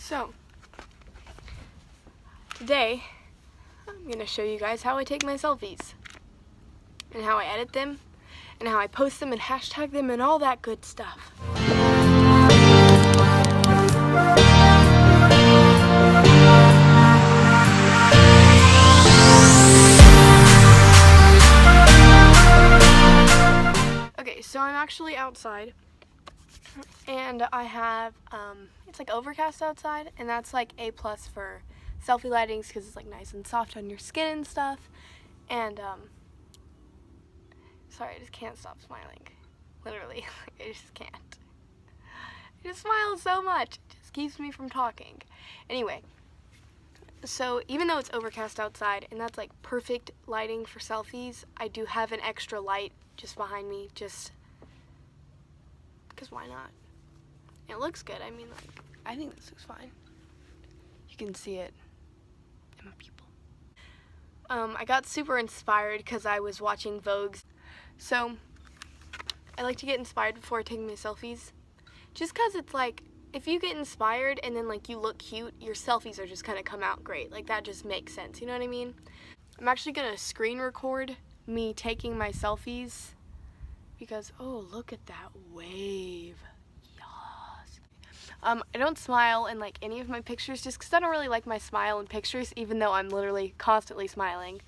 So, today I'm going to show you guys how I take my selfies and how I edit them and how I post them and hashtag them and all that good stuff. Okay, so I'm actually outside and I have, it's like overcast outside, and that's like A+ for selfie lightings because it's like nice and soft on your skin and stuff. And sorry, I just can't stop smiling. Literally, I just can't. I just smile so much. It just keeps me from talking. Anyway, so even though it's overcast outside and that's like perfect lighting for selfies, I do have an extra light just behind me, just because why not? It looks good. I mean, like, I think this looks fine. You can see it in my pupil. I got super inspired because I was watching Vogue's. So I like to get inspired before taking my selfies, just because it's like, if you get inspired and then like you look cute, your selfies are just kind of come out great. Like, that just makes sense, you know what I mean? I'm actually gonna screen record me taking my selfies because, oh, look at that wave. Yes. I don't smile in like any of my pictures just because I don't really like my smile in pictures, even though I'm literally constantly smiling.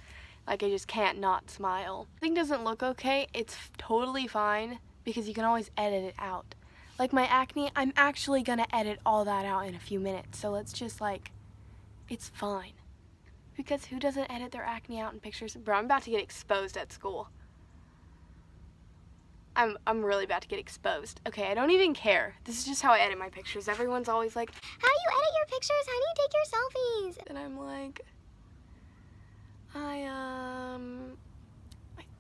Like, I just can't not smile. If something doesn't look okay, it's totally fine because you can always edit it out. Like my acne, I'm actually gonna edit all that out in a few minutes. So let's just like, it's fine. Because who doesn't edit their acne out in pictures? Bro, I'm about to get exposed at school. I'm really about to get exposed. Okay, I don't even care. This is just how I edit my pictures. Everyone's always like, how do you edit your pictures? How do you take your selfies? and I'm like, I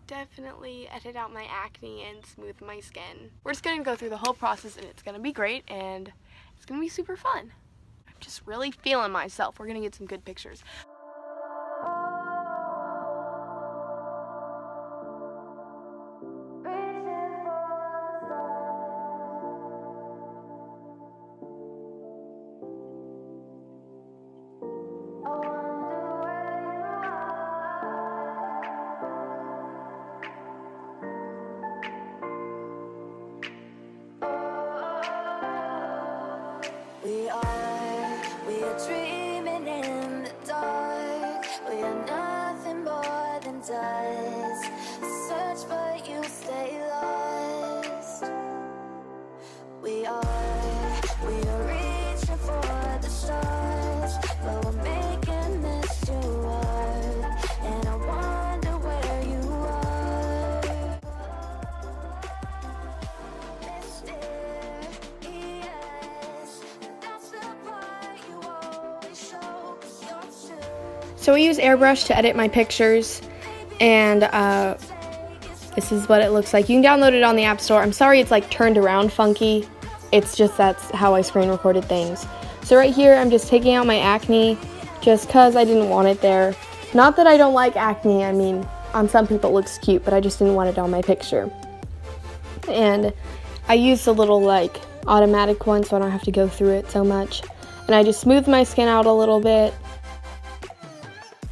definitely edit out my acne and smooth my skin. We're just gonna go through the whole process and it's gonna be great and it's gonna be super fun. I'm just really feeling myself. We're gonna get some good pictures. We are dreaming in the dark. We are nothing more than dust. Search but you stay lost. We are reaching for the stars, but we're making this too hard. And I wonder where you are. So I use airbrush to edit my pictures, and this is what it looks like. You can download it on the App Store. I'm sorry it's like turned around funky. It's just that's how I screen recorded things. So right here I'm just taking out my acne just because I didn't want it there. Not that I don't like acne, I mean, on some people it looks cute, but I just didn't want it on my picture. And I used a little like automatic one so I don't have to go through it so much. And I just smoothed my skin out a little bit.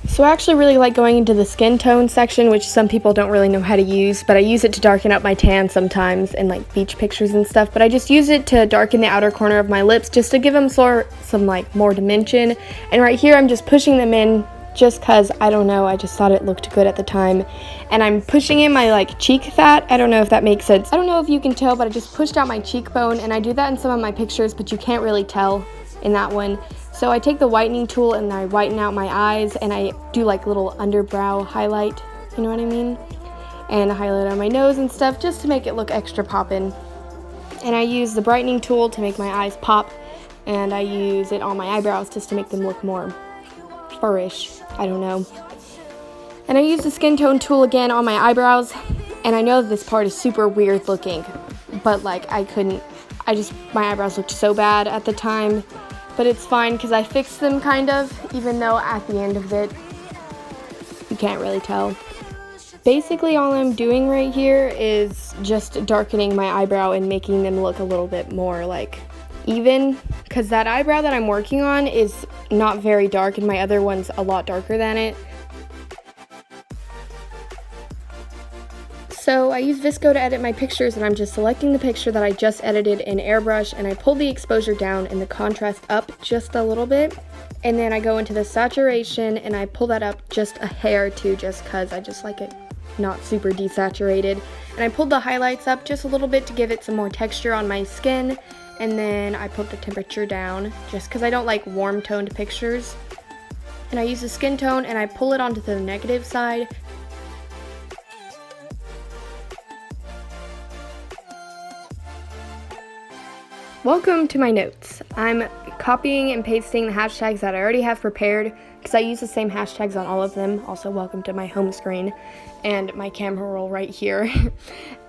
So I actually really like going into the skin tone section, which some people don't really know how to use, but I use it to darken up my tan sometimes in like beach pictures and stuff. But I just use it to darken the outer corner of my lips just to give them some like more dimension. And right here I'm just pushing them in just because, I don't know, I just thought it looked good at the time. And I'm pushing in my like cheek fat. I don't know if that makes sense. I don't know if you can tell, but I just pushed out my cheekbone, and I do that in some of my pictures, but you can't really tell in that one. So I take the whitening tool and I whiten out my eyes, and I do like little underbrow highlight, you know what I mean? And I highlight on my nose and stuff just to make it look extra poppin'. And I use the brightening tool to make my eyes pop, and I use it on my eyebrows just to make them look more furrish, I don't know. And I use the skin tone tool again on my eyebrows, and I know this part is super weird looking, but like my eyebrows looked so bad at the time. But it's fine because I fixed them kind of, even though at the end of it, you can't really tell. Basically all I'm doing right here is just darkening my eyebrow and making them look a little bit more like even, because that eyebrow that I'm working on is not very dark and my other one's a lot darker than it. So I use VSco to edit my pictures, and I'm just selecting the picture that I just edited in Airbrush, and I pull the exposure down and the contrast up just a little bit, and then I go into the saturation and I pull that up just a hair too, just because I just like it not super desaturated. And I pulled the highlights up just a little bit to give it some more texture on my skin, and then I put the temperature down just because I don't like warm toned pictures. And I use the skin tone and I pull it onto the negative side. Welcome to my notes. I'm copying and pasting the hashtags that I already have prepared because I use the same hashtags on all of them. Also, welcome to my home screen and my camera roll right here.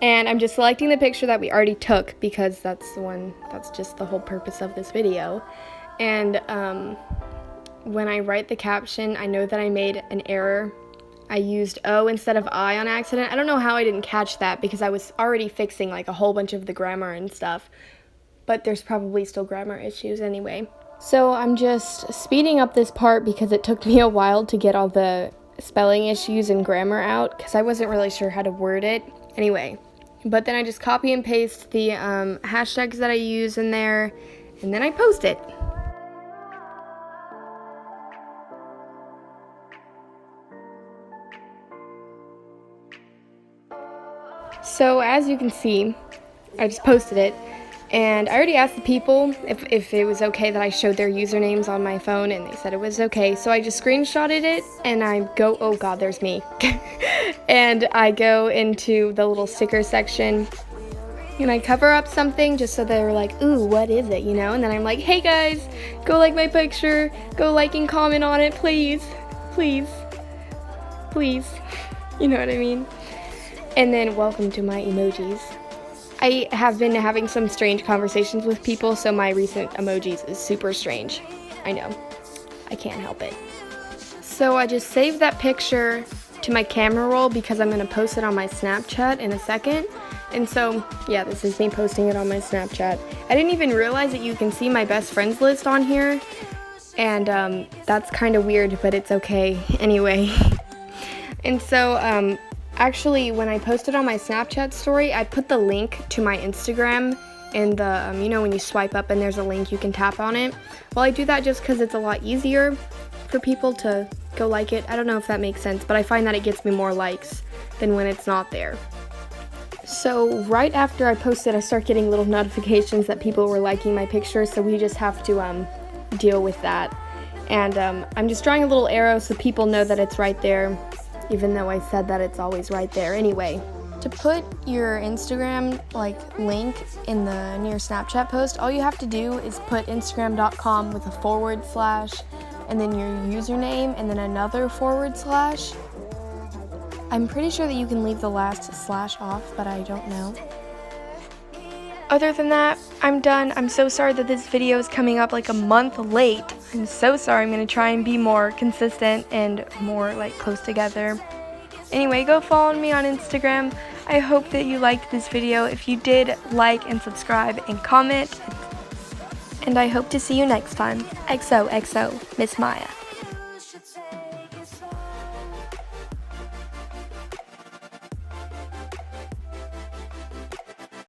And I'm just selecting the picture that we already took because that's just the whole purpose of this video. And when I write the caption, I know that I made an error. I used O instead of I on accident. I don't know how I didn't catch that because I was already fixing like a whole bunch of the grammar and stuff. But there's probably still grammar issues anyway. So I'm just speeding up this part because it took me a while to get all the spelling issues and grammar out because I wasn't really sure how to word it. Anyway, but then I just copy and paste the hashtags that I use in there, and then I post it. So as you can see, I just posted it. And I already asked the people if it was okay that I showed their usernames on my phone, and they said it was okay. So I just screenshotted it, and I go, oh god, there's me. And I go into the little sticker section, and I cover up something just so they're like, ooh, what is it, you know? And then I'm like, hey guys, go like my picture, go like and comment on it, please, please, please. You know what I mean? And then welcome to my emojis. I have been having some strange conversations with people, so my recent emojis is super strange. I know. I can't help it. So I just saved that picture to my camera roll because I'm going to post it on my Snapchat in a second. And so, yeah, this is me posting it on my Snapchat. I didn't even realize that you can see my best friends list on here. And that's kind of weird, but it's okay anyway. And so, actually, when I posted on my Snapchat story, I put the link to my Instagram in the, you know, when you swipe up and there's a link, you can tap on it. Well, I do that just because it's a lot easier for people to go like it. I don't know if that makes sense, but I find that it gets me more likes than when it's not there. So right after I posted, I start getting little notifications that people were liking my picture, so we just have to deal with that. And I'm just drawing a little arrow so people know that it's right there, even though I said that it's always right there anyway. To put your Instagram link in the near Snapchat post, all you have to do is put instagram.com with a / and then your username and then another /. I'm pretty sure that you can leave the last / off, but I don't know. Other than that, I'm done. I'm so sorry that this video is coming up like a month late. I'm so sorry. I'm going to try and be more consistent and more close together. Anyway, go follow me on Instagram. I hope that you liked this video. If you did, like and subscribe and comment. And I hope to see you next time. XOXO, Miss Maya.